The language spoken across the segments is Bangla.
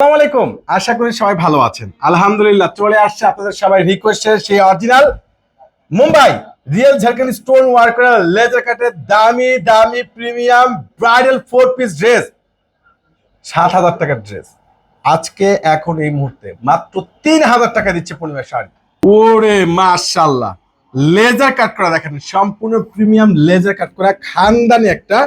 আসসালামু আলাইকুম। আশা করি সবাই ভালো আছেন। আলহামদুলিল্লাহ চলে আসছে আপনাদের সবাই রিকোয়েস্টের সেই অরিজিনাল মুম্বাই রিয়েল ঝাড়খান্ডি স্টোন ওয়ার্ক করা লেজার কাটের দামি দামি প্রিমিয়াম ব্রাইডাল 4 পিস ড্রেস, 7,000 টাকার ড্রেস আজকে এখন এই মুহূর্তে মাত্র 3,000 টাকা দিচ্ছে পূর্ণিমা শাড়ি। ওরে মাশাআল্লাহ, লেজার কাট করা দেখেন, সম্পূর্ণ প্রিমিয়াম লেজার কাট করা খানদানি একটা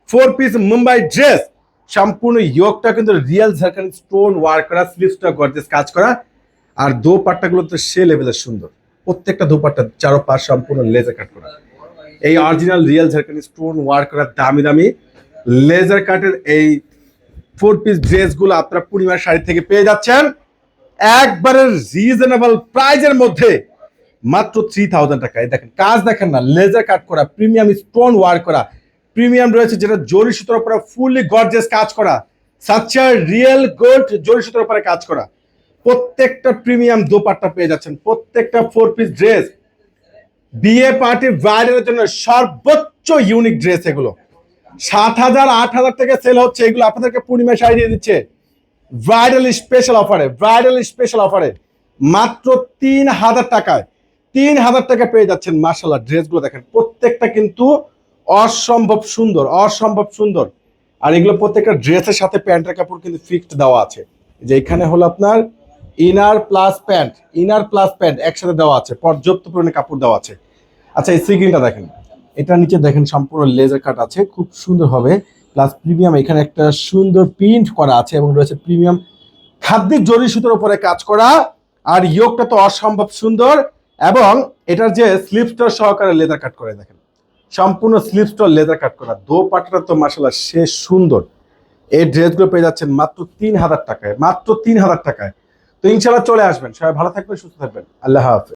4 পিস মুম্বাই ড্রেস। সম্পূর্ণ ইয়োগটা কিন্তু রিয়েল ঝাড়খান্ডি স্টোন ওয়ার্ক করা, স্লিভসটা গর্জিয়াস কাজ করা, আর দোপাট্টাগুলো তো সে লেভেলের সুন্দর। প্রত্যেকটা দোপাট্টা চারোপাশ সম্পূর্ণ লেজার কাট করা, এই অরিজিনাল রিয়েল ঝাড়খান্ডি স্টোন ওয়ার্ক করা দামি দামি লেজার কাটের এই 4 পিস ড্রেসগুলো আপনারা পূর্ণিমার শাড়ি থেকে পেয়ে যাচ্ছেন একবারে রিজনেবল প্রাইজের মধ্যে মাত্র 3,000 টাকায়। দেখেন কাজ দেখেন না, লেজার কাট করা, প্রিমিয়াম স্টোন ওয়ার্ক করা, প্রিমিয়াম রয়েছে যেটা জরি সুতোর উপরে ফুললি গর্জিয়াস কাজ করা, সাচ্চা রিয়েল গোল্ড জরি সুতোর উপরে কাজ করা। প্রত্যেকটা প্রিমিয়াম দোপাট্টা পেয়ে যাচ্ছেন, প্রত্যেকটা 4 পিস ড্রেস বিয়ে পার্টি ব্রাইডালের জন্য সর্বোচ্চ ইউনিক ড্রেস। এগুলো 7,000 8,000 টাকা সেল হচ্ছে, এগুলো আপনাদেরকে পূর্ণিমা শাড়ি দিয়ে দিচ্ছে ব্রাইডাল স্পেশাল অফারে, ব্রাইডাল স্পেশাল অফারে মাত্র 3,000 টাকায়। 3,000 টাকা পেয়ে যাচ্ছেন। মাশাআল্লাহ ড্রেসগুলো দেখেন, প্রত্যেকটা কিন্তু অসম্ভব সুন্দর, অসম্ভব সুন্দর। আর এগুলো প্রত্যেকটা ড্রেসের সাথে প্যান্টের কাপড় কিন্তু ফিক্সড দেওয়া আছে, যে এখানে হলো আপনার inner plus pant, inner plus pant একসাথে দেওয়া আছে, পর্যাপ্ত পরিমাণে কাপড় দেওয়া আছে। আচ্ছা এই সিগ্রিনটা দেখেন, এটা নিচে দেখেন সম্পূর্ণ লেজার কাট আছে, খুব সুন্দর হবে, প্লাস প্রিমিয়াম এখানে একটা সুন্দর প্রিন্ট করা আছে এবং রয়েছে প্রিমিয়াম খাদ্যের জরি সুতোর উপরে কাজ করা। আর ইয়োগটা তো অসম্ভব সুন্দর, এবং এটার যে স্লিপস্টার সহকারে লেদার কাট করে দেখেন, সম্পূর্ণ স্লিপস্টার লেদার কাট করা। দোপাট্টাটা তো মাশাআল্লাহ সে সুন্দর। এই ড্রেসগুলো পেয়ে যাচ্ছেন মাত্র 3,000 টাকায়, মাত্র 3,000 টাকায়। তো ইনশাআল্লাহ চলে আসবেন, সবাই ভালো থাকবেন, সুস্থ থাকবেন, আল্লাহ হাফেজ।